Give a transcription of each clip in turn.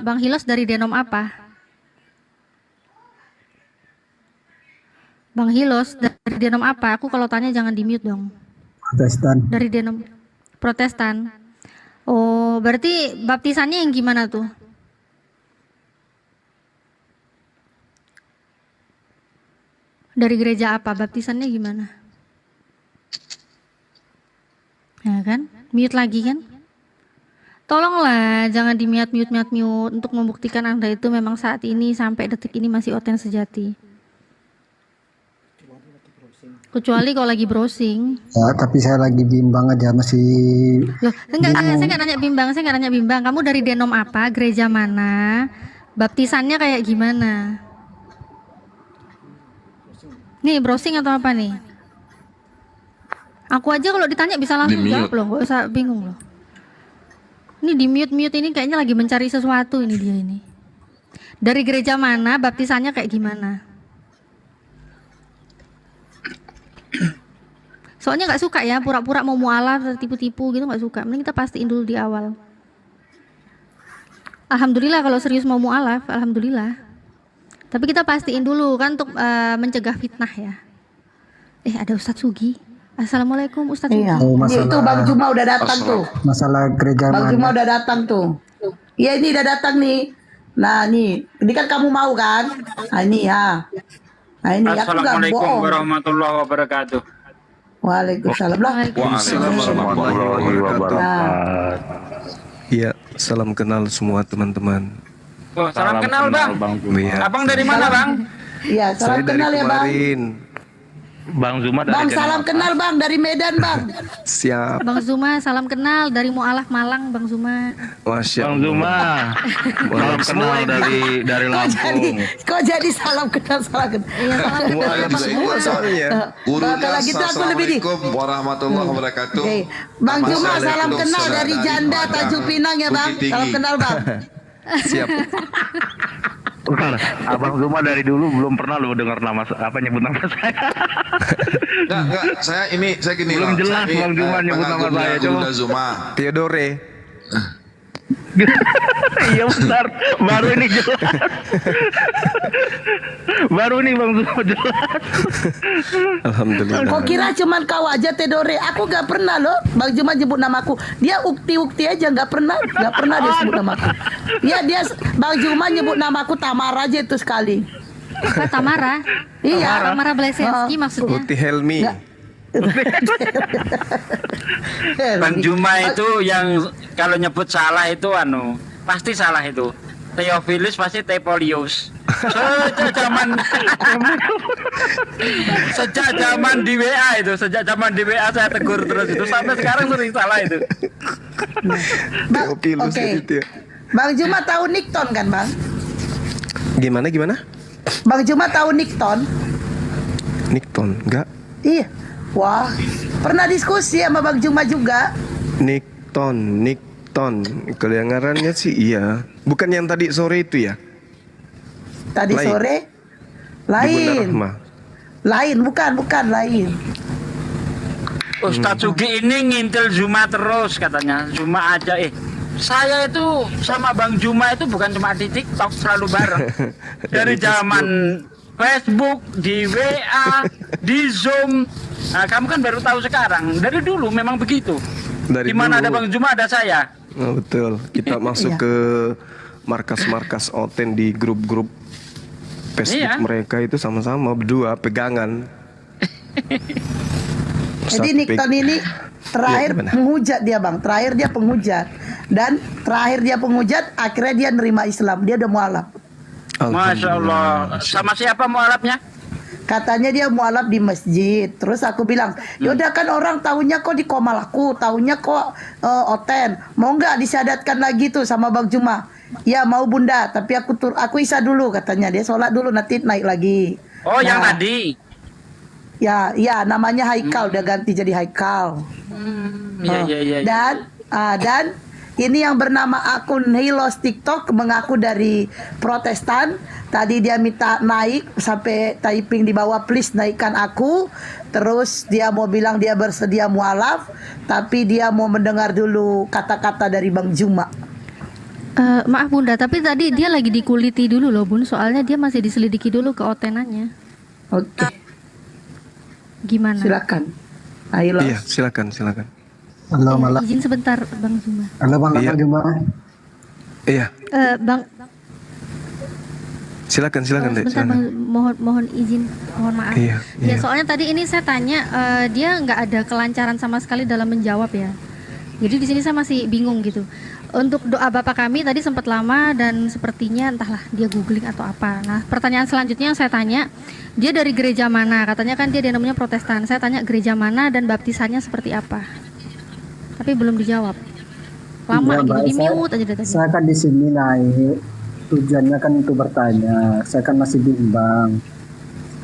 Bang Hilos dari denom apa? Bang Hilos dari denom apa? Aku kalau tanya jangan di mute dong. Protestan. Dari denom Protestan. Oh, berarti baptisannya yang gimana tuh? Dari gereja apa? Baptisannya gimana? Ya kan? Mute lagi kan? Tolonglah jangan di mute untuk membuktikan Anda itu memang saat ini sampai detik ini masih oten sejati. Kecuali kalau lagi browsing. Ya, tapi saya lagi bimbang aja masih. Loh, enggak, saya nggak nanya bimbang. Kamu dari denom apa? Gereja mana? Baptisannya kayak gimana? Nih, browsing atau apa nih? Aku aja kalau ditanya bisa langsung jawab loh, nggak usah bingung loh. Ini di mute ini kayaknya lagi mencari sesuatu ini dia ini. Dari gereja mana? Baptisannya kayak gimana? Soalnya nggak suka ya pura-pura mau mualaf tipu-tipu gitu, nggak suka. Mending kita pastiin dulu di awal. Alhamdulillah kalau serius mau mualaf, alhamdulillah. Tapi kita pastiin dulu kan untuk mencegah fitnah ya. Ada Ustadz Sugi. Assalamualaikum Ustadz Sugi. Iya. masalah, Itu Bang Juma udah datang tuh. Masalah gereja Bang mana? Juma udah datang tuh. Iya ini udah datang nih. Nah nih, ini kan kamu mau kan? Nah ini ya. Nah ini aku nggak Assalamualaikum bohong. warahmatullahi wabarakatuh. Waalaikumsalam. Waalaikumsalam warahmatullahi wabarakatuh. Iya, salam kenal semua teman-teman. Oh, salam kenal Bang. Iya. Abang dari mana Bang? Iya, Saya salam dari kenal ya Bang. kemarin. Bang Zuma dari Bang, Jakarta. salam kenal Bang dari Medan Bang. Siap. Bang Zuma, salam kenal dari Mualaf Malang, Bang Zuma. Masya Bang Allah. Zuma. Salam kenal dari Lampung. Kok jadi salam kenal salam kenal. Iya, salam kenal Mualaf Bang semua Zuma. soalnya. Kalau gitu aku lebih di. Assalamualaikum warahmatullahi wabarakatuh. Oke. Bang Juma salam Assalamualaikum kenal dari saudara Janda ibadah Tanjung Pinang ya Bang. Bukit Tinggi. Salam kenal Bang. Siap. Bukan, Abang Zuma dari dulu belum pernah lo dengar nyebut nama saya. Enggak, saya gini Belum loh. jelas Saya Bang Zuma nyebut nama pengagumnya saya, coba. Gunda Zuma. Theodore. Iya benar, baru ini jelas. Baru nih Bang Zuma jelas. Alhamdulillah. Kok kira cuman kau aja Tedore? Aku gak pernah loh. Bang Juma nyebut namaku. Dia ukti-ukti aja gak pernah dia sebut namaku. Dia Bang Juma nyebut namaku Tamara aja itu sekali. Apa Tamara? Iya. Tamara Blesensky maksudnya. Uti Helmi. Bang Juma itu yang kalau nyebut salah itu pasti salah itu. Theophilus pasti Tepolius. Sejak zaman di WA itu, saya tegur terus itu sampai sekarang sering salah itu. Theophilus Oke. gitu ya. Bang Juma tahu Nikton kan Bang? Gimana? Bang Juma tahu Nikton? Nikton, enggak? Iya. Wah, pernah diskusi sama Bang Juma juga. Nikton. Kedengarannya sih iya. Bukan yang tadi sore itu ya? Tadi Lain. sore Di Bunda lain. Rahmah. Lain, bukan lain. Ustadz Sugi ini ngintil Zuma terus katanya. Zuma aja saya itu sama Bang Juma itu bukan cuma di TikTok, selalu bareng. Dari zaman Facebook, di WA, di Zoom. Nah, kamu kan baru tahu sekarang. Dari dulu memang begitu. Dari Di mana dulu. ada Bang Juma ada saya. Oh, betul. Kita masuk Iya. ke markas-markas Oten di grup-grup Facebook Iya. mereka itu sama-sama berdua pegangan. Jadi Satu Nikton peg- ini terakhir Ya, gimana? penghujat dia Bang. Terakhir dia penghujat. Dan terakhir dia penghujat akhirnya dia nerima Islam. Dia udah mualaf. Masya Allah. Sama siapa mualafnya? Katanya dia mualaf di masjid. Terus aku bilang, yaudah kan orang tahunya kok di Komalaku, tahunya kok Oten. Mau nggak disyadatkan lagi tuh sama Bang Juma? Ya mau Bunda, tapi aku isa dulu katanya. Dia sholat dulu nanti naik lagi. Oh, yang Nah, tadi. Ya namanya Haikal, udah ganti jadi Haikal. Iya. Dan ini yang bernama akun Hilos TikTok mengaku dari Protestan. Tadi dia minta naik sampai typing di bawah, please naikkan aku. Terus dia mau bilang dia bersedia mualaf, tapi dia mau mendengar dulu kata-kata dari Bang Juma. Maaf Bunda, tapi tadi dia lagi dikuliti dulu loh Bun, soalnya dia masih diselidiki dulu keotenannya. Oke, Gimana? silakan. Ayo Los. Iya, silakan. Halo malam. Izin sebentar Bang Zuma. Halo malam Iya. Juma. Iya, Bang, silakan Dek. sebentar Bang, mohon izin, mohon maaf. Iya, Ya iya. soalnya tadi ini saya tanya, dia nggak ada kelancaran sama sekali dalam menjawab ya. Jadi di sini saya masih bingung gitu. Untuk doa Bapak kami tadi sempat lama dan sepertinya entahlah dia googling atau apa. Nah pertanyaan selanjutnya yang saya tanya, dia dari gereja mana? Katanya kan dia namanya Protestan. Saya tanya gereja mana dan baptisannya seperti apa? Tapi belum dijawab. Lama Iya, gitu, Mbak, di mute aja dari tadi. Saya kan di sini naik. Tujuannya kan untuk bertanya. Saya kan masih bimbang.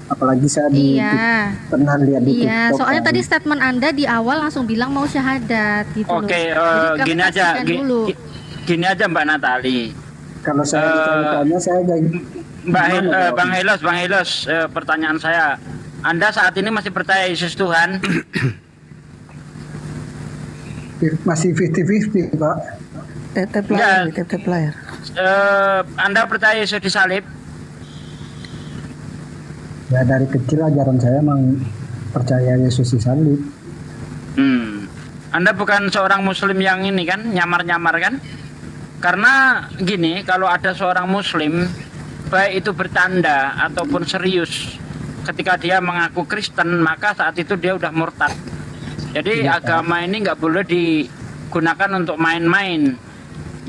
Apalagi saya Iya. pernah lihat di Iya, TikTok. soalnya kan. tadi statement Anda di awal langsung bilang mau syahadat gitu loh. Oke, Jadi kami gini aja, pastikan dulu. gini aja Mbak Natali. Kalau saya ditanya saya jadi Bang Helos, pertanyaan saya, Anda saat ini masih percaya Yesus Tuhan? masih 50-50 Pak. Tetep Iya. layar, tetep layar. Anda percaya Yesus disalib? Ya dari kecil ajaran saya emang percaya Yesus disalib. Anda bukan seorang Muslim yang ini kan, nyamar-nyamar kan? Karena gini, kalau ada seorang Muslim, baik itu bercanda ataupun serius, ketika dia mengaku Kristen, maka saat itu dia udah murtad. Jadi agama ini nggak boleh digunakan untuk main-main.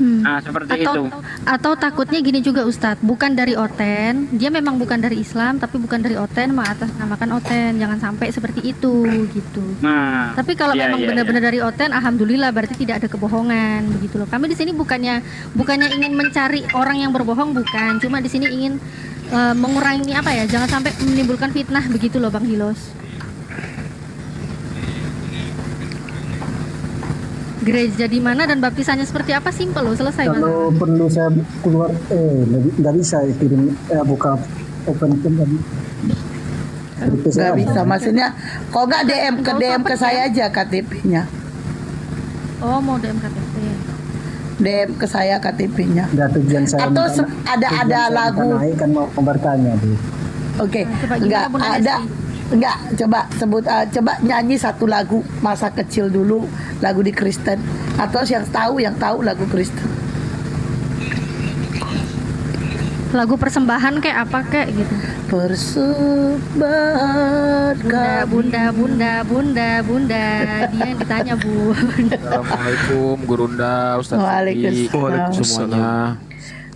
Nah, seperti itu. Atau takutnya gini juga Ustadz, bukan dari Oten, dia memang bukan dari Islam, tapi bukan dari Oten, mengatasnamakan Oten, jangan sampai seperti itu gitu. Nah, Tapi kalau iya, memang iya, benar-benar dari Oten, alhamdulillah berarti tidak ada kebohongan begitu loh. Kami di sini bukannya ingin mencari orang yang berbohong, bukan, cuma di sini ingin mengurangi apa ya, jangan sampai menimbulkan fitnah begitu loh Bang Hilos. Gereja di mana dan baptisannya seperti apa, simpel loh, selesai Mas. Kalau perlu saya keluar nggak bisa kirim buka open pun tadi. Nggak bisa, maksudnya kok nggak DM ke saya aja KTP-nya. Oh, mau DM KTP. DM ke saya KTP-nya. Nggak tujuan saya. Atau bukan- ada tujuan saya lagu. bukan naik kan mau bertanya deh. Oke, Coba gimana, enggak Bunda ada. Desti? Enggak, coba sebut coba nyanyi satu lagu masa kecil dulu, lagu di Kristen, atau yang tahu lagu Kristen. Lagu persembahan kayak apa kayak gitu. Persembahan Bunda, dia yang ditanya Bu. Assalamualaikum Gurunda, Ustaz Andi, Waalaikumsalam. semuanya.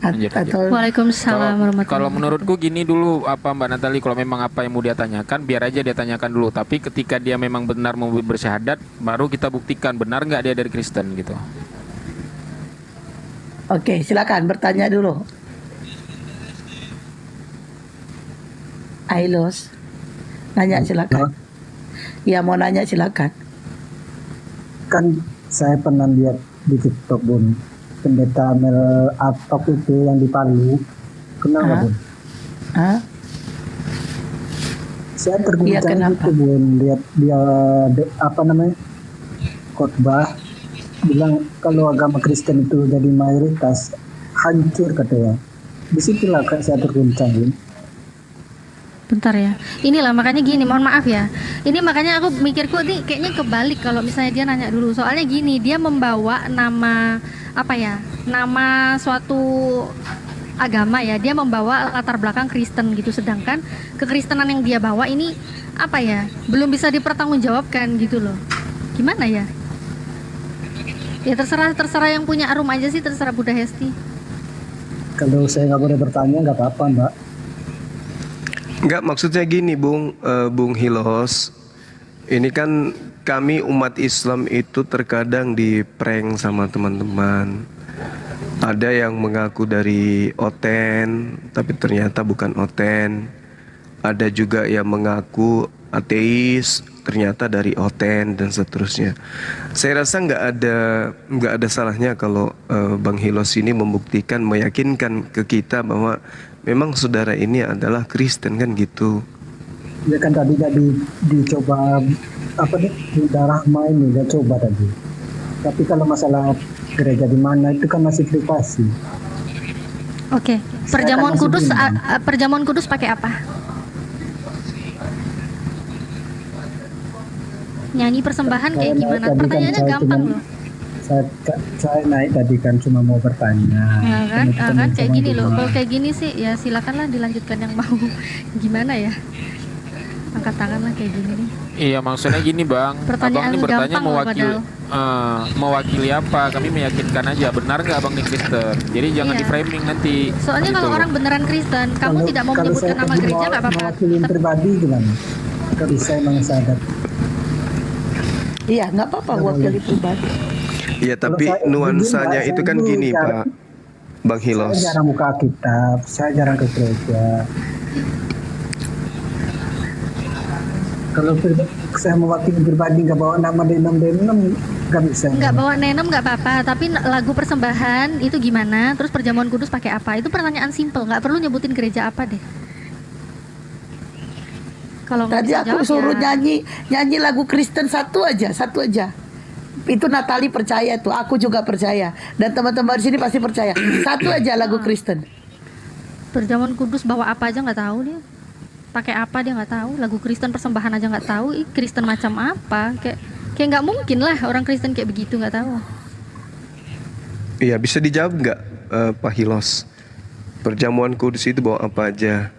atau Waalaikumsalam warahmatullahi Kalau menurutku gini dulu apa Mbak Natali, kalau memang apa yang mau dia tanyakan biar aja dia tanyakan dulu. Tapi ketika dia memang benar mau bersyahadat, baru kita buktikan benar nggak dia dari Kristen gitu. Oke, silakan bertanya dulu. Ailos, nanya silakan. Ya mau nanya silakan. Kan saya pernah lihat di TikTok Bun, pendeta Mel Atok itu yang di Palu. Kenapa Bun? Hah? Saya Iya, terguncang kenapa? gitu Bun, lihat dia khotbah bilang kalau agama Kristen itu jadi mayoritas hancur katanya. Disitulah kan saya terguncang Bun. Bentar ya. Inilah makanya gini, mohon maaf ya. Ini makanya aku mikirku nih kayaknya kebalik kalau misalnya dia nanya dulu. Soalnya gini, dia membawa nama apa ya? Nama suatu agama ya. Dia membawa latar belakang Kristen gitu, sedangkan kekristenan yang dia bawa ini apa ya? Belum bisa dipertanggungjawabkan gitu loh. Gimana ya? Ya terserah yang punya arum aja sih, terserah Bunda Hesti. Kalau saya nggak boleh bertanya nggak apa-apa Mbak. Enggak, maksudnya gini Bung Hilos. Ini kan kami umat Islam itu terkadang di-prank sama teman-teman. Ada yang mengaku dari Oten, tapi ternyata bukan Oten. Ada juga yang mengaku ateis, ternyata dari Oten dan seterusnya. Saya rasa nggak ada salahnya kalau Bang Hilos ini membuktikan, meyakinkan ke kita bahwa memang saudara ini adalah Kristen kan gitu. Ya kan tadi dicoba apa nih darah main nih, dia coba tadi. Tapi kalau masalah gereja di mana itu kan masih privasi. Oke. Perjamuan Saya akan kudus, masih bimbang. perjamuan kudus pakai apa? Nyanyi persembahan kayak Saya naik gimana? tadi kan Pertanyaannya saya gampang cuman- loh. saya naik tadi kan cuma mau bertanya. Ya kan, Teman-teman kayak sama gini loh. gimana. Kalau kayak gini sih ya silakanlah dilanjutkan yang mau. Gimana ya? Angkat tangan lah kayak gini nih. Iya, maksudnya gini bang, Pertanyaan abang ini lu bertanya gampang loh mewakili, padahal. mewakili apa? Kami meyakinkan aja, benar nggak abang ini Kristen? Jadi jangan Iya. di framing nanti. Soalnya Gitu kalau loh. orang beneran Kristen, kamu Kalau- tidak mau kalau menyebutkan saya nama tadi gereja nggak apa-apa. mewakili pribadi gimana? Kalau bisa emang sahadat. Iya, nggak apa-apa wakili pribadi. Iya, tapi saya- nuansanya jujur, itu Mbak, kan saya gini, dulu Pak Bang Hilos. Saya jarang buka kitab, saya jarang ke gereja. Kalau saya mewakili pribadi nggak bawa nama denom nggak bisa. Nggak bawa nenem nggak apa-apa, tapi lagu persembahan itu gimana? Terus perjamuan kudus pakai apa? Itu pertanyaan simple, nggak perlu nyebutin gereja apa deh. Kalau nggak Tadi bisa aku jawab suruh ya. nyanyi lagu Kristen satu aja. Itu Natali percaya tuh, aku juga percaya, dan teman-teman di sini pasti percaya. Satu aja lagu Kristen. Perjamuan kudus bawa apa aja nggak tahu dia. Pakai apa dia nggak tahu. Lagu Kristen persembahan aja nggak tahu. Ih, Kristen macam apa? Kayak nggak mungkin lah orang Kristen kayak begitu nggak tahu. Iya, bisa dijawab nggak, Pak Hilos? Perjamuan kudus itu bawa apa aja?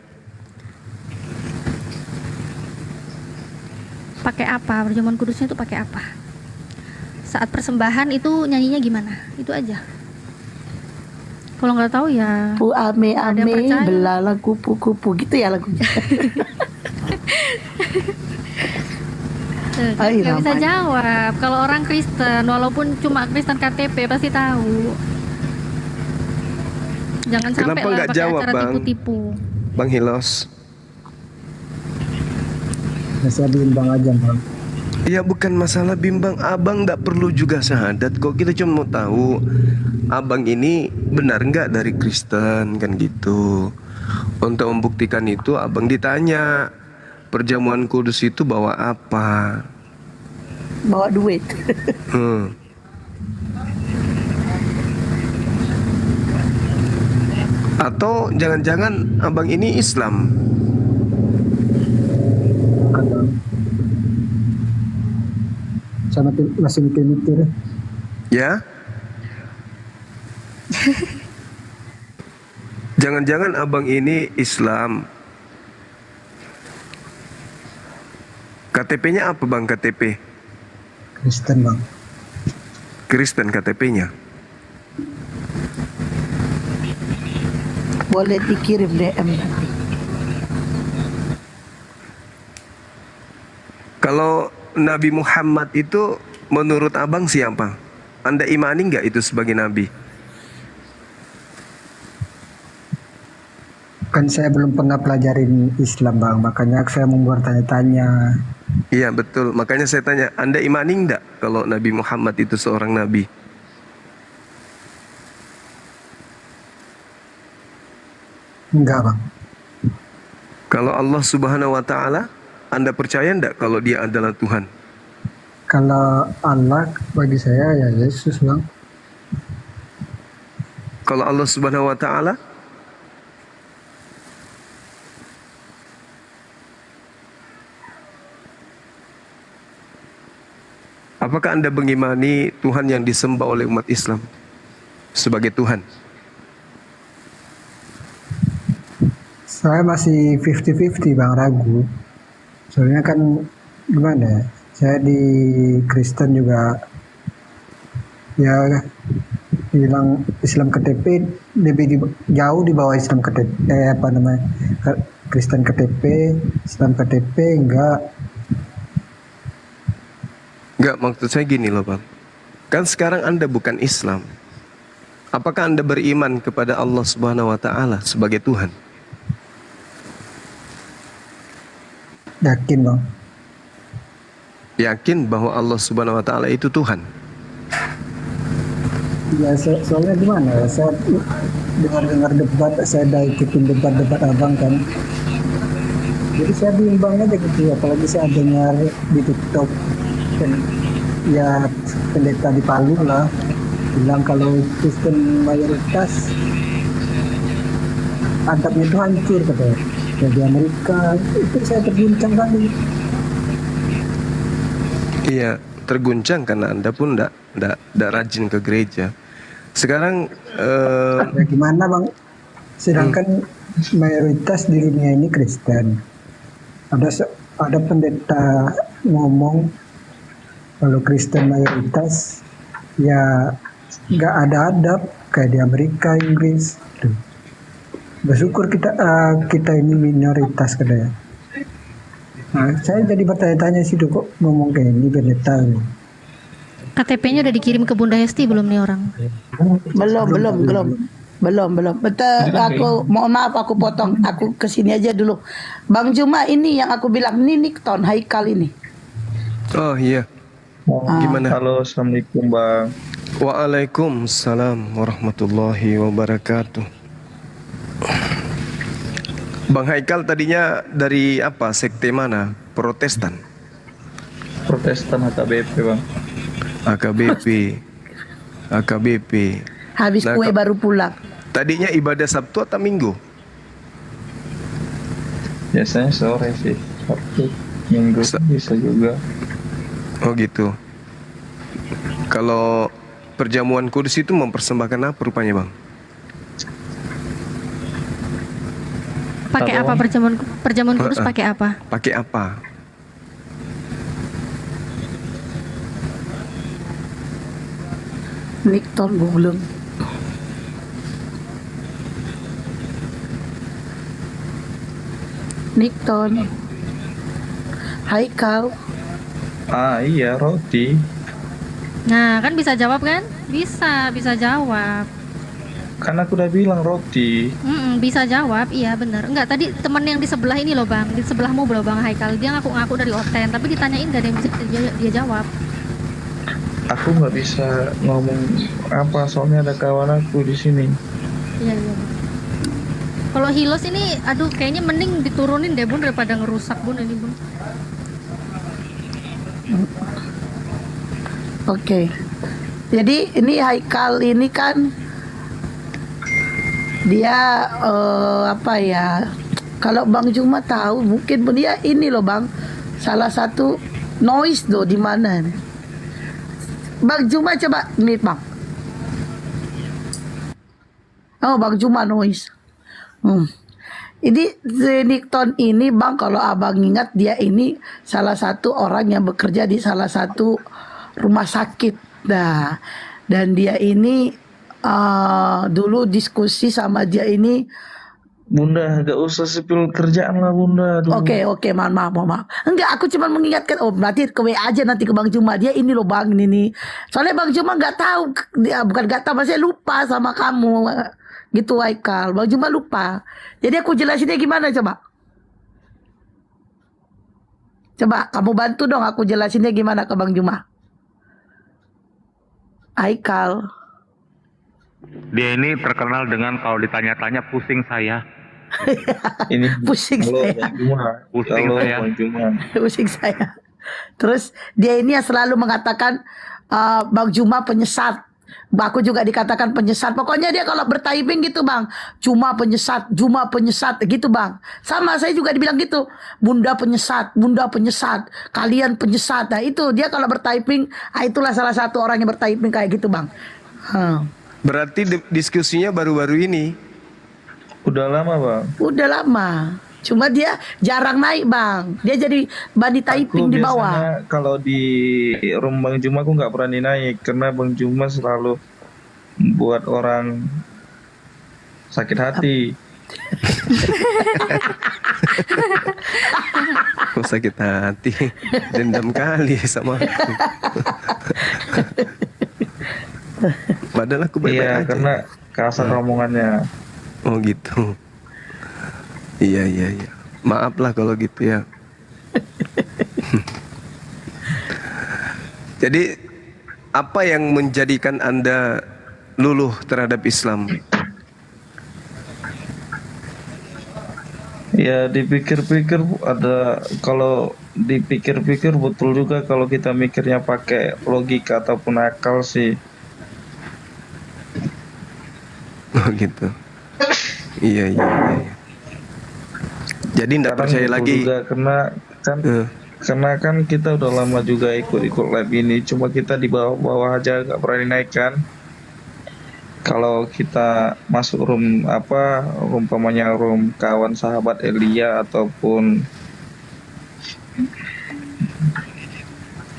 Pakai apa? Perjamuan kudusnya itu pakai apa? Saat persembahan itu nyanyinya gimana? Itu aja. Kalau nggak tahu ya. Pu ame Ada yang ame percaya. belalang kupu-kupu gitu ya lagunya. Ay, Nggak bisa Rahman. jawab. Kalau orang Kristen, walaupun cuma Kristen KTP pasti tahu. Jangan sampai Kenapa lah nggak pakai jawab, acara Bang? tipu-tipu. Bang Hilos. Ya, saya bimbang aja bang. Ya bukan masalah bimbang, abang nggak perlu juga syahadat kok. Kita cuma mau tahu abang ini benar nggak dari Kristen kan gitu. Untuk membuktikan itu abang ditanya perjamuan kudus itu bawa apa? Bawa duit. Atau jangan-jangan abang ini Islam? Bukan bang. Saya masih mikir-mikir. Ya? Jangan-jangan abang ini Islam? KTP-nya apa bang KTP? Kristen bang. Kristen KTP-nya. Boleh dikirim DM nanti. Kalau Nabi Muhammad itu menurut abang siapa? Anda imani nggak itu sebagai nabi? Kan saya belum pernah pelajarin Islam bang, makanya saya mau bertanya-tanya. Iya betul, makanya saya tanya, Anda imani nggak kalau Nabi Muhammad itu seorang nabi? Enggak bang. Kalau Allah Subhanahu wa Ta'ala, Anda percaya nggak kalau Dia adalah Tuhan? Kalau Allah bagi saya ya Yesus bang. Kalau Allah Subhanahu wa Ta'ala, apakah Anda mengimani Tuhan yang disembah oleh umat Islam sebagai Tuhan? Saya masih 50-50 bang, ragu. Soalnya kan gimana ya, saya di Kristen juga ya bilang Islam KTP lebih jauh di bawah Islam KTP, apa namanya, Kristen KTP, Islam KTP enggak. Enggak, maksud saya gini loh bang. Kan sekarang Anda bukan Islam. Apakah Anda beriman kepada Allah Subhanahu wa Ta'ala sebagai Tuhan? Yakin bang. Yakin bahwa Allah Subhanahu wa Ta'ala itu Tuhan? Ya soalnya gimana ya, saya dengar debat, saya udah ikutin debat abang kan. Jadi saya bimbang aja gitu, apalagi saya dengar di TikTok kan, ya pendeta di Palu lah bilang kalau Kristen mayoritas adabnya itu hancur katanya. Ya, di Amerika itu saya terguncang kali. Iya, terguncang karena Anda pun ndak rajin ke gereja. Sekarang Ya gimana bang? Sedangkan mayoritas di dunia ini Kristen. Ada pendeta ngomong kalau Kristen mayoritas ya nggak ada adab kayak di Amerika, Inggris. Tuh. Bersyukur kita ini minoritas katanya. Nah, saya jadi bertanya-tanya sih kok ngomong kayak ini pendeta. KTP-nya udah dikirim ke Bunda Hesti belum nih orang? Belum. Betul, aku mohon maaf aku potong. Aku kesini aja dulu. Bang Juma ini yang aku bilang ini Nikton Haikal ini. oh iya, gimana? Halo, assalamualaikum bang. Waalaikumsalam warahmatullahi wabarakatuh. Bang Haikal tadinya dari apa? Sekte mana? Protestan? Protestan AKBP bang. AKBP. Habis Nah, kue baru pulang. Tadinya ibadah Sabtu atau Minggu? Biasanya sore sih, Sabtu, Minggu bisa juga. Oh gitu. Kalau perjamuan kudus itu mempersembahkan apa rupanya bang? Pakai apa perjamuan kudus pakai apa? Pakai apa? Nikton belum. Nikton. Haikal. Iya, roti. Nah, kan bisa jawab kan? Bisa jawab. Kan aku udah bilang roti. Bisa jawab, iya benar. Enggak, tadi teman yang di sebelah ini loh bang, di sebelahmu loh bang Haikal, dia ngaku-ngaku dari Oten, tapi ditanyain gak ada yang bisa dia jawab. Aku nggak bisa ngomong apa, soalnya ada kawan aku di sini. Iya. Kalau Hilos ini, aduh kayaknya mending diturunin deh bun daripada ngerusak bun ini bun. Oke. Jadi ini Haikal ini kan dia apa ya? Kalau Bang Juma tahu mungkin dia ini loh Bang, salah satu noise do di mana? Bang Juma coba nih Bang. Oh Bang Juma noise. Ini Nikton ini Bang, kalau Abang ingat dia ini salah satu orang yang bekerja di salah satu rumah sakit. Nah, dan dia ini dulu diskusi sama dia ini. Bunda, gak usah sipil kerjaan lah Bunda. Oke, maaf. Enggak, aku cuma mengingatkan. Oh, berarti ke WA aja nanti ke Bang Juma. Dia ini loh Bang, ini. Soalnya Bang Juma nggak tahu, dia bukan nggak tahu, maksudnya lupa sama kamu. Gitu Haikal, Bang Juma lupa. Jadi aku jelasinnya gimana coba? Coba kamu bantu dong aku jelasinnya gimana ke Bang Juma. Haikal. Dia ini terkenal dengan kalau ditanya-tanya pusing saya. Ini Pusing halo, saya. Bang Juma. Pusing Halo, saya. Bang Juma. Pusing saya. Terus dia ini yang selalu mengatakan Bang Juma penyesat. Aku juga dikatakan penyesat. Pokoknya dia kalau bertyping gitu Bang, Juma penyesat gitu Bang. Sama saya juga dibilang gitu. Bunda penyesat, kalian penyesat. Nah itu dia kalau bertyping, itulah salah satu orang yang bertyping kayak gitu Bang. Berarti diskusinya baru-baru ini. Udah lama Bang. Udah lama. Cuma dia jarang naik Bang. Dia jadi body typing di bawah. Biasanya kalau di rumah Bang Juma aku nggak berani naik karena Bang Juma selalu buat orang sakit hati. Kok sakit hati, dendam kali sama aku. Padahal aku baik-baik Iya, aja. karena kasar omongannya. Oh gitu. Iya. Maaf lah kalau gitu ya. Jadi apa yang menjadikan Anda luluh terhadap Islam? Ya dipikir-pikir kalau dipikir-pikir betul juga kalau kita mikirnya pakai logika ataupun akal sih. gitu. Iya, iya, iya. Jadi tidak Kadang percaya betul lagi. juga, karena kan kita udah lama juga ikut lab ini, cuma kita di bawah-bawah aja gak pernah dinaikkan. Kalau kita masuk room umpamanya room kawan sahabat Elia ataupun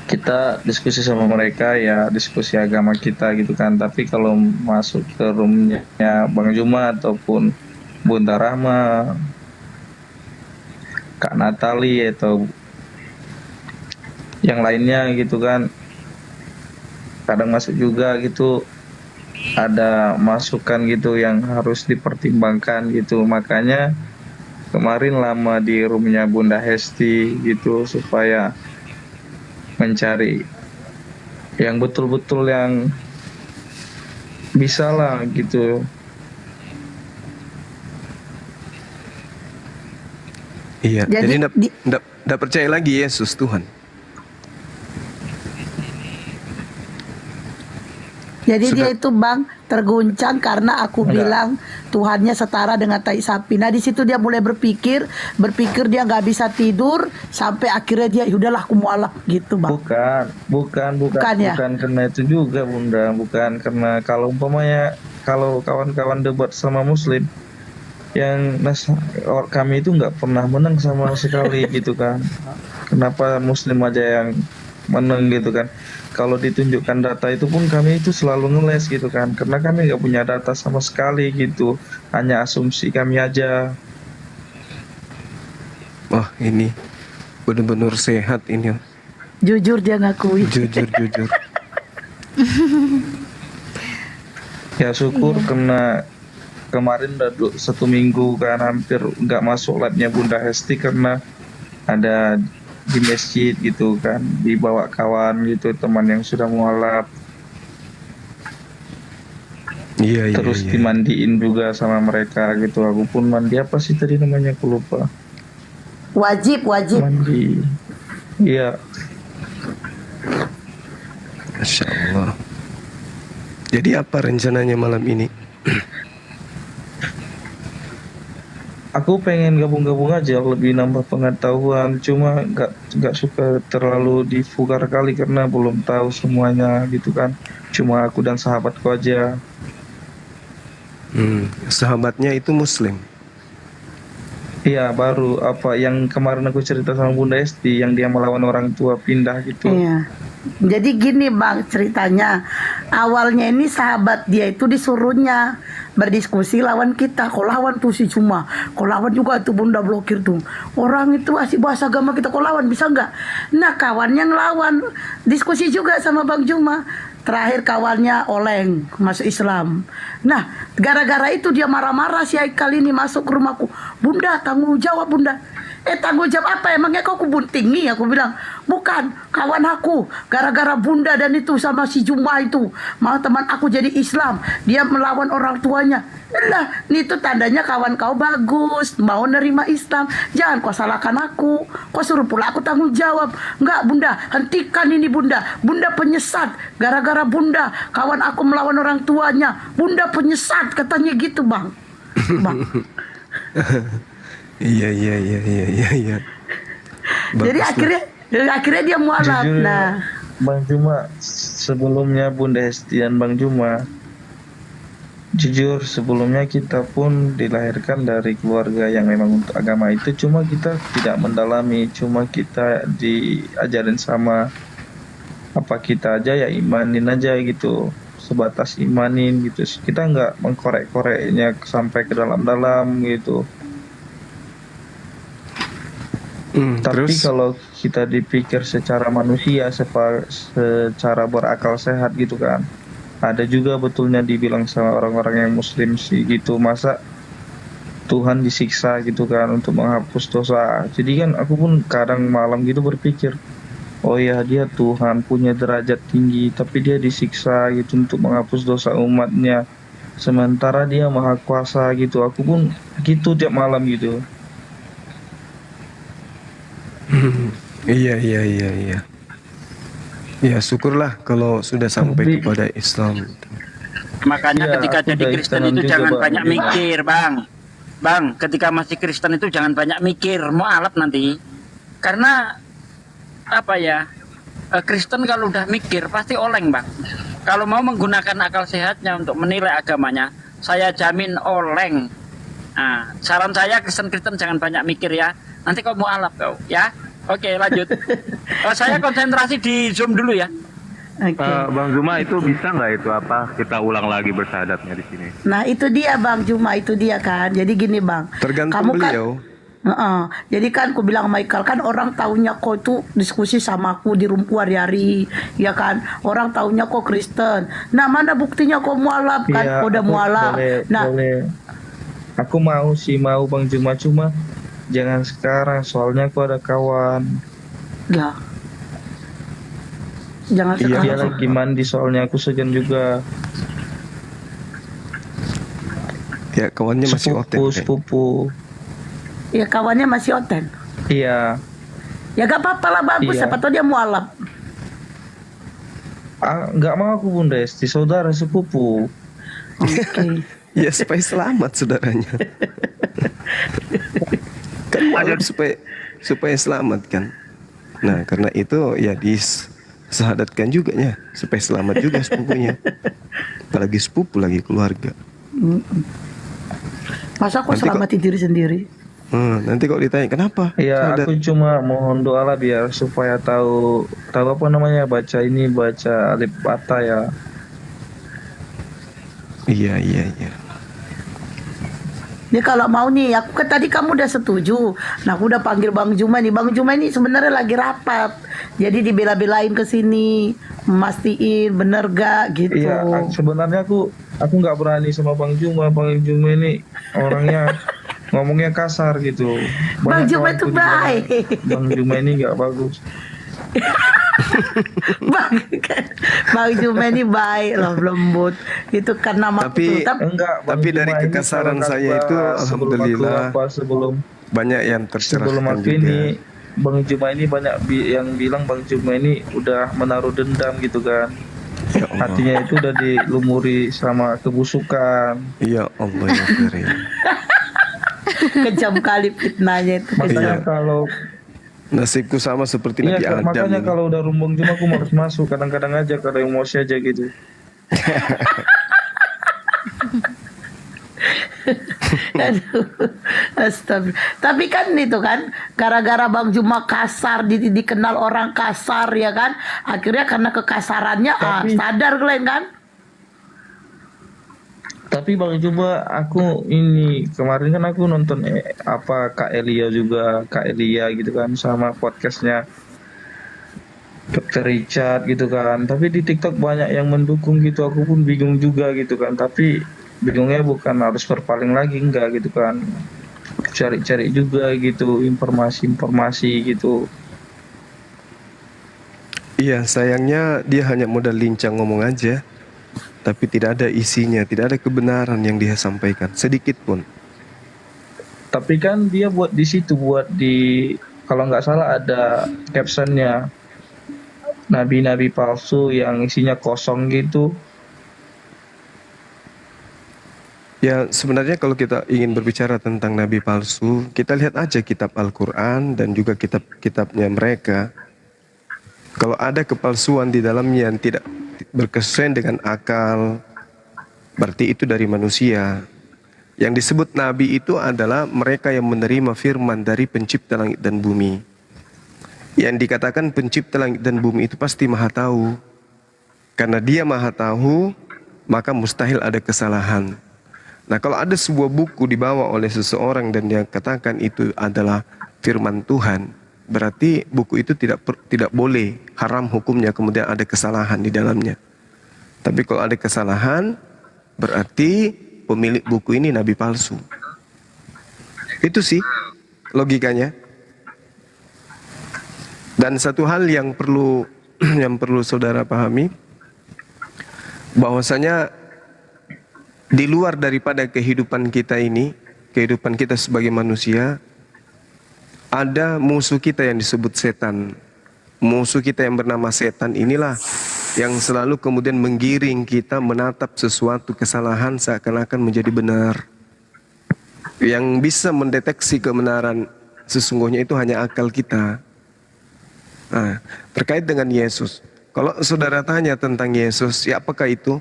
kita diskusi sama mereka, ya diskusi agama kita gitu kan. Tapi kalau masuk ke roomnya Bang Juma ataupun Bunda Rahma, Kak Natali atau yang lainnya gitu kan, kadang masuk juga gitu, ada masukan gitu yang harus dipertimbangkan gitu. Makanya kemarin lama di roomnya Bunda Hesti gitu, supaya mencari yang betul-betul yang bisa lah gitu. Iya. Jadi, Jadi tidak percaya lagi Yesus Tuhan. Jadi Sudah. dia itu Bang terguncang karena aku bilang Tuhannya setara dengan tai sapi. Nah di situ dia mulai berpikir dia nggak bisa tidur sampai akhirnya dia udahlah aku mualaf gitu Bang. Bukan ya? bukan karena itu juga Bunda, bukan karena kalau umpamanya kalau kawan-kawan debat sama Muslim yang kami itu nggak pernah menang sama sekali gitu kan. Kenapa Muslim aja yang menang gitu kan? Kalau ditunjukkan data itu pun kami itu selalu ngeles gitu kan, karena kami nggak punya data sama sekali gitu, hanya asumsi kami aja. Wah ini benar-benar sehat ini. Jujur dia ngakui. Jujur. Ya syukur karena kemarin udah 1 minggu kan hampir nggak masuk labnya Bunda Hesti karena ada di masjid gitu kan, dibawa kawan gitu, teman yang sudah mualaf. Iya. Terus dimandiin juga sama mereka gitu. Aku pun mandi apa sih tadi namanya, aku lupa. Wajib. Mandi. Iya. Masya Allah. Jadi apa rencananya malam ini? Aku pengen gabung-gabung aja, lebih nambah pengetahuan. Cuma nggak suka terlalu divulgar kali karena belum tahu semuanya gitu kan. Cuma aku dan sahabatku aja. Sahabatnya itu Muslim. Iya, baru apa yang kemarin aku cerita sama Bunda Esti, yang dia melawan orang tua pindah gitu. Iya. Jadi gini Bang ceritanya, awalnya ini sahabat dia itu disuruhnya berdiskusi lawan kita. Kau lawan tuh si Cuma, kau lawan juga tuh Bunda blokir tuh. Orang itu asik bahasa agama kita, kau lawan bisa nggak? Nah kawannya ngelawan, diskusi juga sama Bang Juma. Terakhir kawannya Oleng masuk Islam. Nah gara-gara itu dia marah-marah si Haikal ini masuk ke rumahku. Bunda tanggung jawab Bunda. Tanggung jawab apa, emangnya kau kubuntingi? Aku bilang bukan, kawan aku gara-gara Bunda dan itu sama si Juma itu mau teman aku jadi Islam, dia melawan orang tuanya. Lah itu tandanya kawan kau bagus, mau nerima Islam. Jangan kau salahkan aku, kau suruh pula aku tanggung jawab. Enggak Bunda, hentikan ini Bunda. Bunda penyesat, gara-gara Bunda kawan aku melawan orang tuanya. Bunda penyesat katanya gitu Bang. Iya. Jadi akhirnya dia mualaf. Jujur, Nah, Bang Juma, sebelumnya Bunda Hesti dan Bang Juma, jujur sebelumnya kita pun dilahirkan dari keluarga yang memang untuk agama itu, cuma kita tidak mendalami, cuma kita diajarin sama apa kita aja ya imanin aja gitu, sebatas imanin gitu. Kita nggak mengkorek-koreknya sampai ke dalam-dalam gitu. Tapi Terus? kalau kita dipikir secara manusia, secara berakal sehat gitu kan, ada juga betulnya dibilang sama orang-orang yang Muslim sih gitu. Masa Tuhan disiksa gitu kan untuk menghapus dosa. Jadi kan aku pun kadang malam gitu berpikir, oh ya dia Tuhan punya derajat tinggi, tapi dia disiksa gitu untuk menghapus dosa umatnya. Sementara dia maha kuasa gitu. Aku pun gitu tiap malam gitu. Iya. Ya syukurlah kalau sudah sampai Tapi- kepada Islam. Makanya Iya, ketika aku jadi udah Kristen ikutan itu juga, jangan Bang. banyak mikir, Bang. Bang, ketika masih Kristen itu jangan banyak mikir, mau alap nanti. Karena apa ya? Kristen kalau udah mikir pasti oleng, Bang. Kalau mau menggunakan akal sehatnya untuk menilai agamanya, saya jamin oleng. Nah, saran saya Kristen-Kristen jangan banyak mikir ya. Nanti kau mau alap kau, ya. Oke, lanjut. Saya konsentrasi di Zoom dulu ya. Oke. Bang Zuma itu bisa nggak itu apa kita ulang lagi bersyahadatnya di sini? Nah itu dia Bang Juma, itu dia kan. Jadi gini Bang, Tergantung kamu beliau. Jadi kan aku bilang Michael kan orang taunya kok itu diskusi sama aku di rumpu hari-hari, ya kan. Orang taunya kok Kristen. Nah mana buktinya kok mualaf kan? Iya, Udah aku mualaf. Nah boleh. Aku mau Bang Juma, cuma jangan sekarang soalnya aku ada kawan. ya jangan Iya, Dia sekarang. lagi mandi soalnya aku segan juga. Ya kawannya masih oten. kayak. Sepupu. Ya kawannya masih oten. Iya. Ya gak apa-apa lah, bagus. Iya. Siapa tahu dia mualaf. Nggak mau aku Bunda Esti, saudara sepupu. Oke. Ya supaya selamat saudaranya. Kan mualaf supaya selamat kan. Nah karena itu ya disahadatkan juga ya supaya selamat juga sepupunya. Apalagi sepupu lagi keluarga. Masa aku Nanti selamatin diri sendiri? Nanti kalau ditanya kenapa? Ya, Sahadat. aku cuma mohon doa lah biar supaya tahu apa namanya baca alif bata ya. Iya. Ini kalau mau nih, aku kan tadi kamu udah setuju. Nah, aku udah panggil Bang Juma nih. Bang Juma ini sebenarnya lagi rapat. Jadi dibela-belain ke sini, mastiin bener gak gitu. Iya, sebenarnya aku nggak berani sama Bang Juma. Bang Juma ini orangnya ngomongnya kasar gitu. Bang Banyak Juma itu kawanku di dalam, baik. Bang Juma ini nggak bagus. Bang Juma ini baik loh, lembut. Itu kan nama Tapi- Enggak, Bang Tapi Juma dari ini kekasaran kalau saya kata itu, sebelum aku alhamdulillah, sebelum banyak yang sebelum tercerahkan aku juga. ini Bang Juma ini banyak yang bilang Bang Juma ini udah menaruh dendam gitu kan. Ya Allah. Hatinya itu udah dilumuri sama kebusukan. Ya Allah ya Karim. kejam kali fitnahnya itu. Makanya Iya. kalau Nasibku sama seperti iya, Nabi Adam. makanya ini. kalau udah rumbung Juma aku harus masuk. Kadang-kadang aja kalau emosi aja gitu. Aduh, astaga. Tapi kan itu kan gara-gara Bang Juma kasar, dikenal orang kasar ya kan. Akhirnya karena kekasarannya sadar kalian kan. Tapi Bang Juma, aku ini kemarin kan aku nonton Kak Elia juga, Kak Elia gitu kan sama podcastnya Dr. Richard gitu kan. Tapi di TikTok banyak yang mendukung gitu, aku pun bingung juga gitu kan. Tapi bingungnya bukan harus berpaling lagi enggak gitu kan. Cari-cari juga gitu informasi-informasi gitu. Iya, sayangnya dia hanya modal lincah ngomong aja, tapi tidak ada isinya, tidak ada kebenaran yang dia sampaikan sedikit pun. Tapi kan dia buat di situ, buat di kalau nggak salah ada captionnya nabi-nabi palsu yang isinya kosong gitu. Ya sebenarnya kalau kita ingin berbicara tentang nabi palsu, kita lihat aja kitab Al-Quran dan juga kitab-kitabnya mereka. Kalau ada kepalsuan di dalamnya yang tidak berkesesuaian dengan akal, berarti itu dari manusia. Yang disebut nabi itu adalah mereka yang menerima firman dari pencipta langit dan bumi. Yang dikatakan pencipta langit dan bumi itu pasti maha tahu. Karena dia maha tahu, maka mustahil ada kesalahan. Nah kalau ada sebuah buku dibawa oleh seseorang dan dia katakan itu adalah firman Tuhan, berarti buku itu tidak boleh, haram hukumnya, kemudian ada kesalahan di dalamnya. Tapi kalau ada kesalahan, berarti pemilik buku ini nabi palsu. Itu sih logikanya. Dan satu hal yang perlu saudara pahami, bahwasanya di luar daripada kehidupan kita ini, kehidupan kita sebagai manusia, ada musuh kita yang disebut setan. Musuh kita yang bernama setan inilah yang selalu kemudian menggiring kita menatap sesuatu kesalahan seakan-akan menjadi benar. Yang bisa mendeteksi kebenaran sesungguhnya itu hanya akal kita. Nah, terkait dengan Yesus, kalau saudara tanya tentang Yesus, ya apakah itu?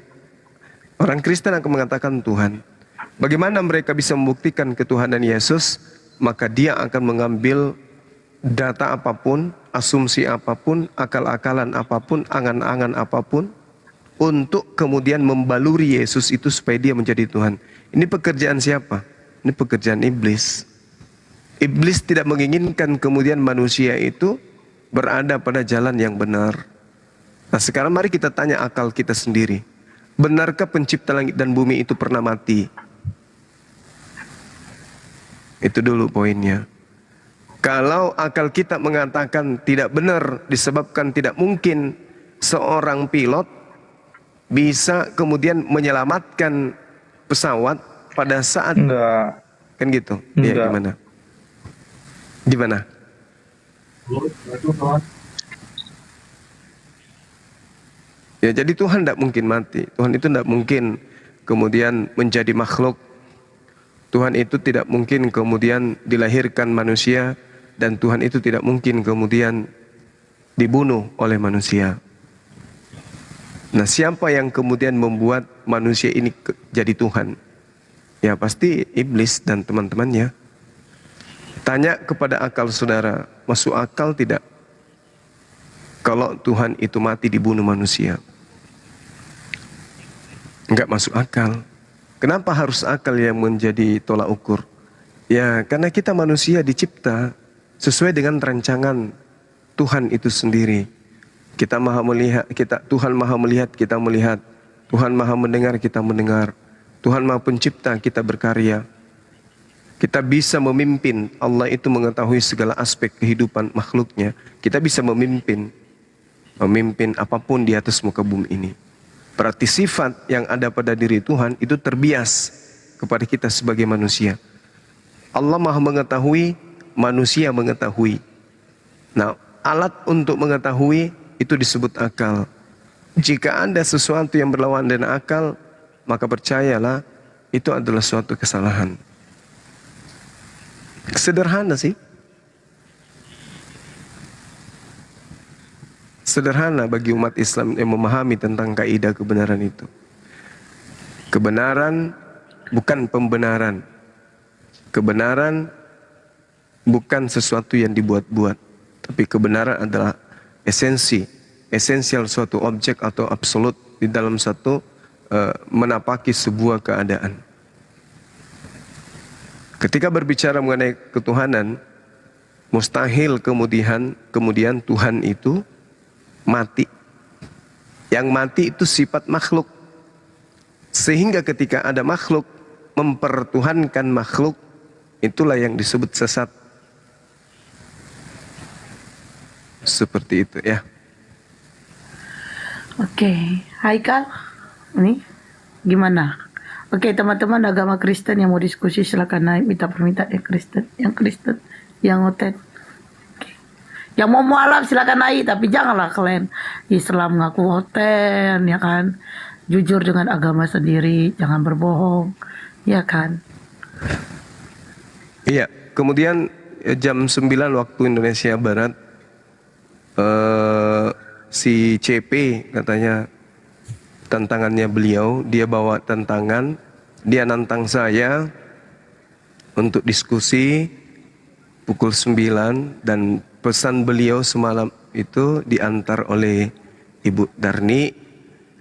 Orang Kristen akan mengatakan Tuhan. Bagaimana mereka bisa membuktikan ketuhanan Yesus? Maka dia akan mengambil data apapun, asumsi apapun, akal-akalan apapun, angan-angan apapun, untuk kemudian membaluri Yesus itu supaya dia menjadi Tuhan. Ini pekerjaan siapa? Ini pekerjaan iblis. Iblis tidak menginginkan kemudian manusia itu berada pada jalan yang benar. Nah sekarang mari kita tanya akal kita sendiri. Benarkah pencipta langit dan bumi itu pernah mati? Itu dulu poinnya. Kalau akal kita mengatakan tidak benar disebabkan tidak mungkin seorang pilot bisa kemudian menyelamatkan pesawat pada saat Enggak. kan gitu. Ya Enggak. gimana? Gimana? Ya jadi Tuhan tidak mungkin mati. Tuhan itu tidak mungkin kemudian menjadi makhluk. Tuhan itu tidak mungkin kemudian dilahirkan manusia. Dan Tuhan itu tidak mungkin kemudian dibunuh oleh manusia. Nah siapa yang kemudian membuat manusia ini jadi Tuhan? Ya pasti iblis dan teman-temannya. Tanya kepada akal saudara, masuk akal tidak? Kalau Tuhan itu mati dibunuh manusia? Enggak masuk akal. Kenapa harus akal yang menjadi tolak ukur? Ya karena kita manusia dicipta sesuai dengan rancangan Tuhan itu sendiri. Kita maha melihat, Tuhan maha melihat, kita melihat. Tuhan maha mendengar, kita mendengar. Tuhan maha pencipta, kita berkarya. Kita bisa memimpin. Allah itu mengetahui segala aspek kehidupan makhluknya. Kita bisa memimpin apapun di atas muka bumi ini. Berarti sifat yang ada pada diri Tuhan itu terbias kepada kita sebagai manusia. Allah maha mengetahui, manusia mengetahui. Nah, alat untuk mengetahui itu disebut akal. Jika ada sesuatu yang berlawan dengan akal, maka percayalah itu adalah suatu kesalahan. Sederhana sih. Sederhana bagi umat Islam yang memahami tentang kaidah kebenaran itu. Kebenaran bukan pembenaran. Kebenaran bukan sesuatu yang dibuat-buat, tapi kebenaran adalah esensial suatu objek atau absolut di dalam satu menapaki sebuah keadaan. Ketika berbicara mengenai ketuhanan, mustahil kemudian Tuhan itu mati. Yang mati itu sifat makhluk. Sehingga ketika ada makhluk mempertuhankan makhluk, itulah yang disebut sesat. Seperti itu ya. Oke, Haikal, ini gimana? Oke, teman-teman agama Kristen yang mau diskusi silakan naik, minta permintaan yang Kristen, yang oten. Oke. Yang mau mualaf silakan naik, tapi janganlah kalian Islam ngaku oten, ya kan? Jujur dengan agama sendiri, jangan berbohong, ya kan? Iya, kemudian jam 9 waktu Indonesia Barat si CP katanya tantangannya beliau, dia bawa tantangan, dia nantang saya untuk diskusi pukul 9 dan pesan beliau semalam itu diantar oleh Ibu Darni.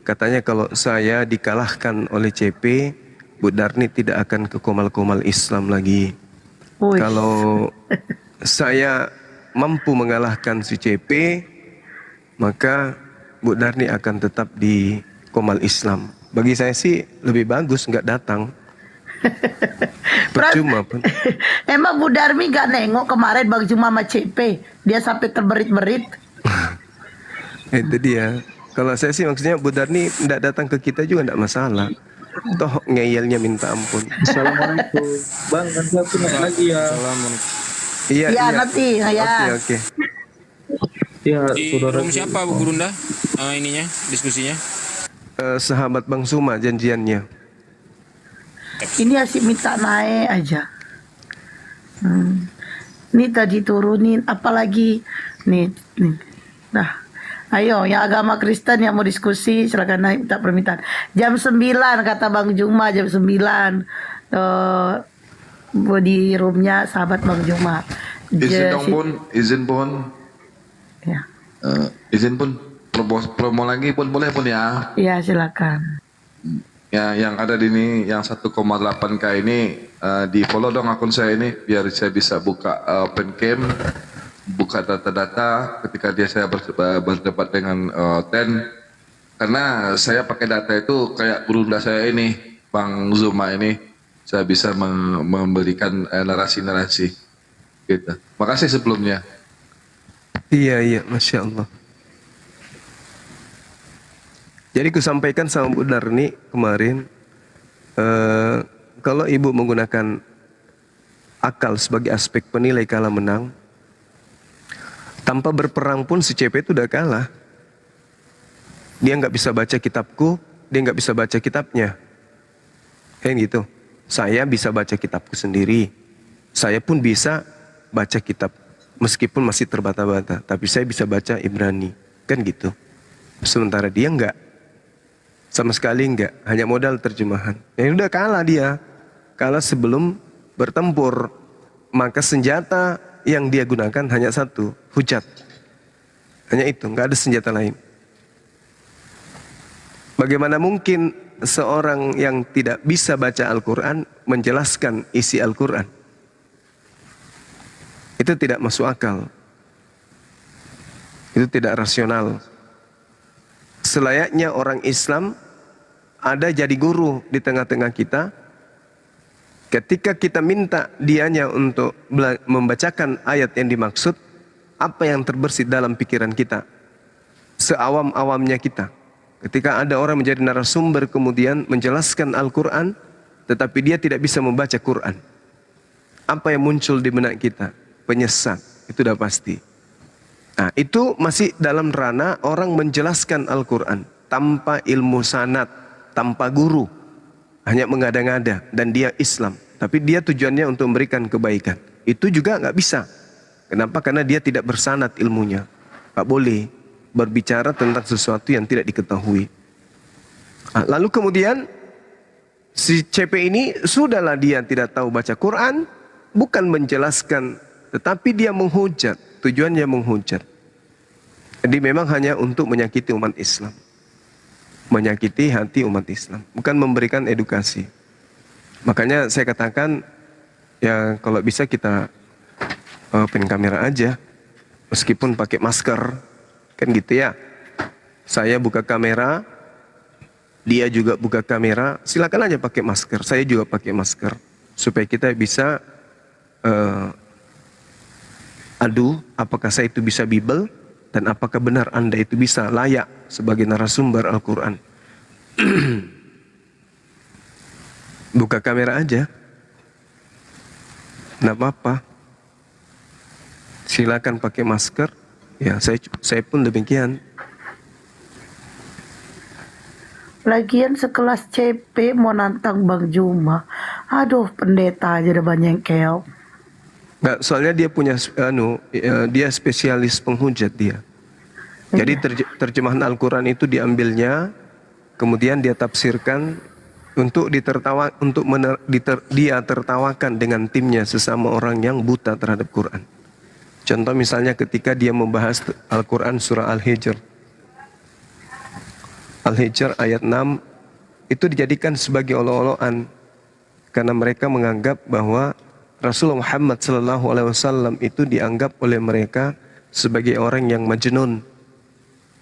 Katanya kalau saya dikalahkan oleh CP, Bu Darni tidak akan ke komal-komal Islam lagi. Uish. Kalau saya mampu mengalahkan si CP, maka Bu Darni akan tetap di komal Islam. Bagi saya sih lebih bagus nggak datang. Percuma pun. Emang Bu Darmi gak nengok kemarin Bang Juma sama CP? Dia sampai terberit-berit. Itu dia. Kalau saya sih maksudnya Bu Darni tidak datang ke kita juga tidak masalah. Toh ngeyelnya minta ampun. Assalamualaikum. Bang, nanti aku naik lagi ya. Iya, Ya, nanti, ya. Oke. Ya, Di saudara. room siapa Bu Gurunda? Ininya, diskusinya. Sahabat Bang Suma janjiannya. Ini asik minta naik aja. Ini tadi turunin, apalagi nih. Nah, ayo yang agama Kristen yang mau diskusi silakan naik minta permintaan. Jam 9 kata Bang Juma, jam 9 di roomnya sahabat Bang Juma. Izin pun Ya, izin pun promo lagi pun boleh pun ya. ya silakan. Ya, yang ada di ini yang 1,8K ini di follow dong akun saya ini biar saya bisa buka open cam, buka data-data ketika saya berdebat dengan Ten, karena saya pakai data itu kayak Gurunda saya ini, Bang Zuma ini, saya bisa memberikan narasi-narasi gitu. Makasih sebelumnya. Iya, Masya Allah. Jadi ku sampaikan sama Bu Darni kemarin, kalau ibu menggunakan akal sebagai aspek penilai kalah menang, tanpa berperang pun si CP itu udah kalah. Dia nggak bisa baca kitabku, dia nggak bisa baca kitabnya. Kayak gitu. Saya bisa baca kitabku sendiri. Saya pun bisa baca kitab, meskipun masih terbata-bata. Tapi saya bisa baca Ibrani. Kan gitu. Sementara dia nggak. Sama sekali enggak, hanya modal terjemahan. Ya udah kalah dia. Kalah sebelum bertempur. Maka senjata yang dia gunakan hanya satu, hujat. Hanya itu, enggak ada senjata lain. Bagaimana mungkin seorang yang tidak bisa baca Al-Quran menjelaskan isi Al-Quran? Itu tidak masuk akal. Itu tidak rasional. Selayaknya orang Islam ada jadi guru di tengah-tengah kita. Ketika kita minta dianya untuk membacakan ayat yang dimaksud, apa yang terbersit dalam pikiran kita? Seawam-awamnya kita. Ketika ada orang menjadi narasumber kemudian menjelaskan Al-Quran, tetapi dia tidak bisa membaca Quran. Apa yang muncul di benak kita? Penyesat, itu sudah pasti. Nah, itu masih dalam ranah orang menjelaskan Al-Quran tanpa ilmu sanad, tanpa guru, hanya mengada-ngada, dan dia Islam. Tapi dia tujuannya untuk memberikan kebaikan. Itu juga nggak bisa. Kenapa? Karena dia tidak bersanad ilmunya. Nggak boleh berbicara tentang sesuatu yang tidak diketahui. Nah, lalu kemudian si CP ini sudahlah dia tidak tahu baca Quran, bukan menjelaskan, tetapi dia menghujat. Tujuannya menghujat. Jadi memang hanya untuk menyakiti umat Islam. Menyakiti hati umat Islam. Bukan memberikan edukasi. Makanya saya katakan, ya kalau bisa kita open kamera aja. Meskipun pakai masker. Kan gitu ya. Saya buka kamera. Dia juga buka kamera. Silakan aja pakai masker. Saya juga pakai masker. Supaya kita bisa adu apakah saya itu bisa Bible dan apakah benar Anda itu bisa layak sebagai narasumber Al-Quran. Buka kamera aja, nggak apa-apa. Silakan pakai masker. Ya, saya pun demikian. Lagian sekelas CP mau nantang Bang Juma. Aduh, pendeta aja udah banyak yang keok. Nggak, soalnya dia punya dia spesialis penghujat dia. Jadi terjemahan Al-Quran itu diambilnya, kemudian dia tafsirkan untuk dia tertawakan dengan timnya sesama orang yang buta terhadap Quran. Contoh misalnya ketika dia membahas Al-Quran surah Al-Hijr. Al-Hijr ayat 6 itu dijadikan sebagai olok-olokan karena mereka menganggap bahwa Rasulullah Muhammad SAW itu dianggap oleh mereka sebagai orang yang majnun.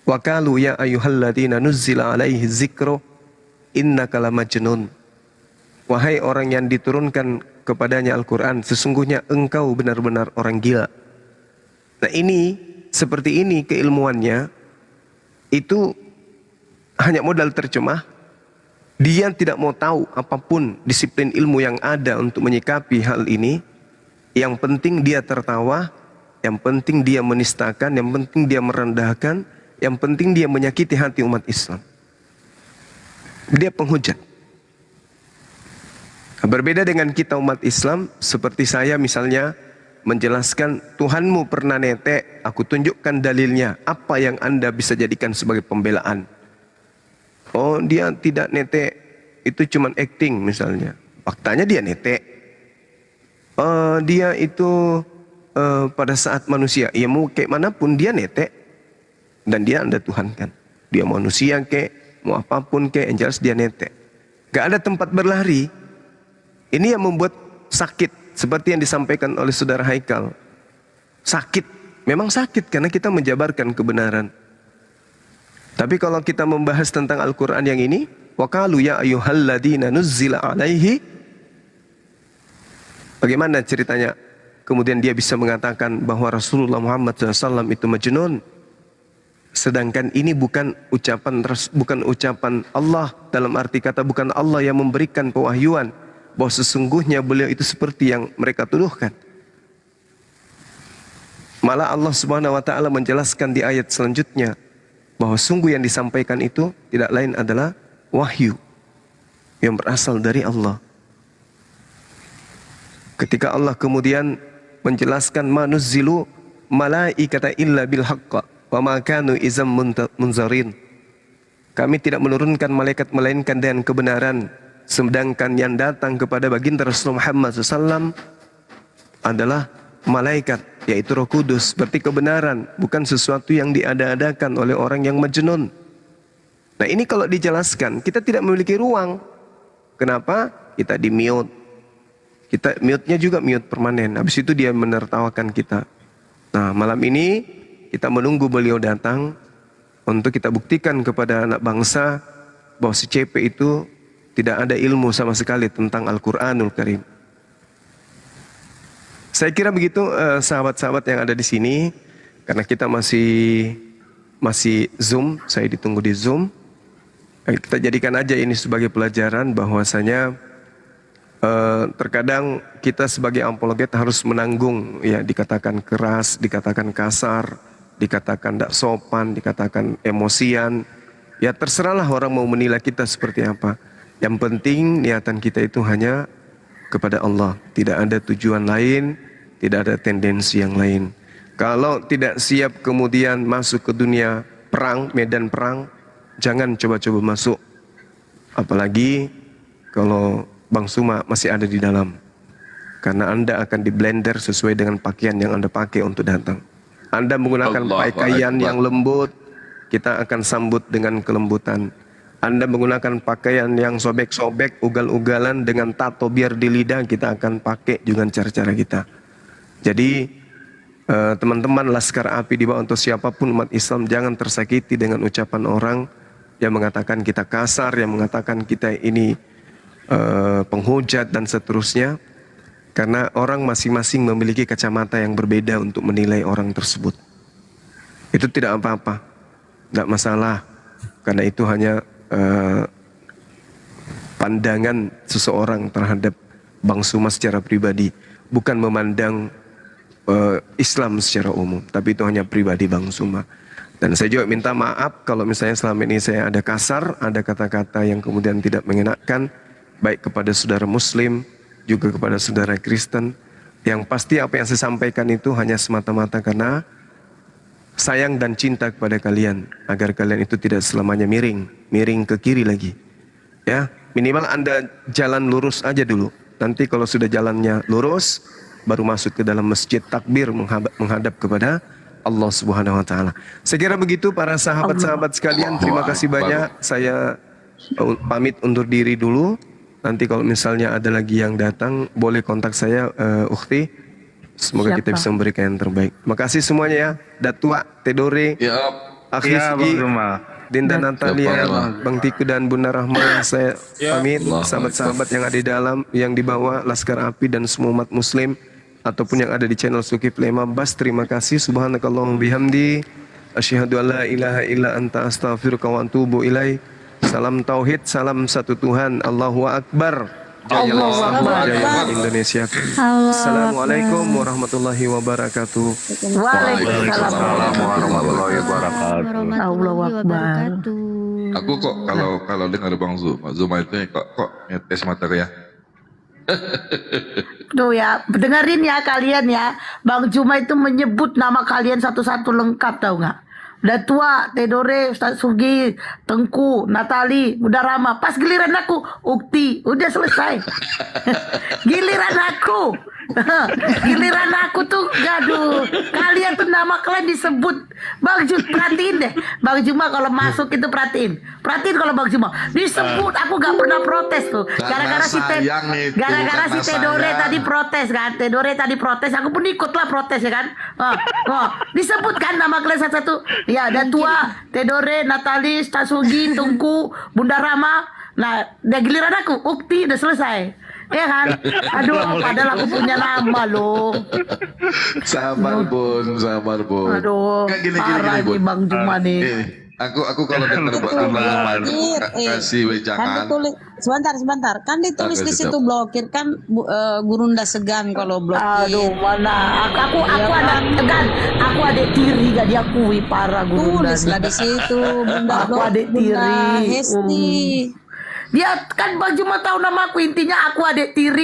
Wa qalu ya ayyuhalladzina nuzzila alaihi dzikru innaka lamajnun. Wahai orang yang diturunkan kepadanya Al-Quran, sesungguhnya engkau benar-benar orang gila. Nah ini, seperti ini keilmuannya, itu hanya modal terjemah. Dia tidak mau tahu apapun disiplin ilmu yang ada untuk menyikapi hal ini. Yang penting dia tertawa, yang penting dia menistakan, yang penting dia merendahkan, yang penting dia menyakiti hati umat Islam. Dia penghujat. Berbeda dengan kita umat Islam, seperti saya misalnya menjelaskan Tuhanmu pernah netek, aku tunjukkan dalilnya, apa yang Anda bisa jadikan sebagai pembelaan. Oh, dia tidak netek, itu cuman acting misalnya. Faktanya dia netek. Dia itu pada saat manusia, ya mau kayak manapun dia netek, dan dia Anda tuhankan. Dia manusia kayak, mau apapun kayak, yang jelas dia netek. Gak ada tempat berlari. Ini yang membuat sakit, seperti yang disampaikan oleh saudara Haikal. Sakit, memang sakit karena kita menjabarkan kebenaran. Tapi kalau kita membahas tentang Al-Quran yang ini, waqalu ya ayyuhalladzina nuzzila alaihi, bagaimana ceritanya? Kemudian dia bisa mengatakan bahwa Rasulullah Muhammad SAW itu majnun. Sedangkan ini bukan ucapan Allah, dalam arti kata bukan Allah yang memberikan pewahyuan bahwa sesungguhnya beliau itu seperti yang mereka tuduhkan. Malah Allah Subhanahu wa taala menjelaskan di ayat selanjutnya bahwa sungguh yang disampaikan itu tidak lain adalah wahyu yang berasal dari Allah. Ketika Allah kemudian menjelaskan manuzzilu malaikata illa bil haqq wa ma kanu izam munzarin. Kami tidak menurunkan malaikat melainkan dengan kebenaran. Sedangkan yang datang kepada baginda Rasulullah Muhammad SAW adalah malaikat, yaitu Roh Kudus, berarti kebenaran, bukan sesuatu yang diada-adakan oleh orang yang majnun. Nah ini kalau dijelaskan, kita tidak memiliki ruang. Kenapa? Kita di-mute. Kita mute-nya juga mute permanen. Habis itu dia menertawakan kita. Nah malam ini kita menunggu beliau datang untuk kita buktikan kepada anak bangsa bahwa si CP itu tidak ada ilmu sama sekali tentang Al-Quranul Karim. Saya kira begitu sahabat-sahabat yang ada di sini, karena kita masih Zoom, saya ditunggu di Zoom. Kita jadikan aja ini sebagai pelajaran bahwasanya terkadang kita sebagai apologet harus menanggung, ya dikatakan keras, dikatakan kasar, dikatakan tidak sopan, dikatakan emosian. Ya terserahlah orang mau menilai kita seperti apa. Yang penting niatan kita itu hanya kepada Allah. Tidak ada tujuan lain, tidak ada tendensi yang lain. Kalau tidak siap kemudian masuk ke dunia perang, medan perang, jangan coba-coba masuk. Apalagi kalau Bang Suma masih ada di dalam. Karena Anda akan di-blender sesuai dengan pakaian yang Anda pakai untuk datang. Anda menggunakan pakaian yang lembut, kita akan sambut dengan kelembutan. Anda menggunakan pakaian yang sobek-sobek, ugal-ugalan dengan tato biar di lidah, kita akan pakai juga cara-cara kita. Jadi teman-teman Laskar Api di bawah untuk siapapun umat Islam, jangan tersakiti dengan ucapan orang yang mengatakan kita kasar, yang mengatakan kita ini penghujat dan seterusnya. Karena orang masing-masing memiliki kacamata yang berbeda untuk menilai orang tersebut. Itu tidak apa-apa, tidak masalah. Karena itu hanya pandangan seseorang terhadap Bang Suma secara pribadi, bukan memandang Islam secara umum, tapi itu hanya pribadi Bang Suma. Dan saya juga minta maaf kalau misalnya selama ini saya ada kasar, ada kata-kata yang kemudian tidak mengenakan, baik kepada saudara Muslim, juga kepada saudara Kristen. Yang pasti apa yang saya sampaikan itu hanya semata-mata karena sayang dan cinta kepada kalian, agar kalian itu tidak selamanya miring ke kiri lagi. Ya, minimal Anda jalan lurus aja dulu. Nanti kalau sudah jalannya lurus, baru masuk ke dalam masjid, takbir menghadap kepada Allah Subhanahu wa taala. Saya kira begitu para sahabat-sahabat sekalian, terima kasih banyak. Saya pamit undur diri dulu. Nanti kalau misalnya ada lagi yang datang, boleh kontak saya, Ukhti. Semoga kita bisa memberikan yang terbaik. Terima kasih semuanya ya. Datua, Tedore, Akhi Sigi, Dinda Natalia, Bang Tiku dan Bunda Rahma. Saya pamit. Sahabat-sahabat yang ada di dalam, yang di bawah, Laskar Api dan semua umat Muslim, ataupun yang ada di channel Zulkifli Bas. Terima kasih. Subhanakallahumma bihamdi. Asyhadu an la ilaha illa anta astaghfiruka wa atubu ilaik. Salam tauhid, salam satu Tuhan. Allahu Akbar. Jaya Allahu Islam, Akbar. Jaya Indonesia. Assalamualaikum warahmatullahi wabarakatuh. Waalaikumsalam. warahmatullahi wabarakatuh. Allahu Akbar. Aku kok kalau dengar Bang Zuma itu kok ngetes materi ya. Tuh ya, dengerin ya kalian ya. Bang Juma itu menyebut nama kalian satu-satu lengkap, tahu nggak? Udah tua, Tedore, Ustaz Sugi, Tengku, Natali, udah Rama. Pas giliran aku, Ukti, udah selesai. Giliran aku. Giliran aku tuh, gaduh. Kalian tuh nama kalian disebut. Bang Juma, perhatiin deh. Bang Juma kalau masuk itu perhatiin. Perhatiin kalau Bang Juma disebut, aku gak pernah protes tuh. Gara-gara si Tedore tadi protes kan. Tedore tadi protes, aku pun ikut lah protes ya kan. Disebut kan nama kalian satu-satu. Ya, ada tua, Tedore, Natali, Stasugi, Tungku, Bunda Rama. Nah, udah giliran aku, Ukti, udah selesai. Ya kan? Aduh, padahal aku punya nama loh. Sabar Bun. Aduh, parah nih Bang Juma nih. Aku kalau dengar kasih wejangan. Sebentar. Kan ditulis di situ blokir kan Gurunda segan kalau blokir. Aduh, mana? Aku ada tegan. Aku adik tiri gak diakui, parah Gurunda. Tulislah di situ Bunda. Aku adik tiri. Bunda Hesti. Dia kan Bang Juma tahu nama aku, intinya aku adik tiri.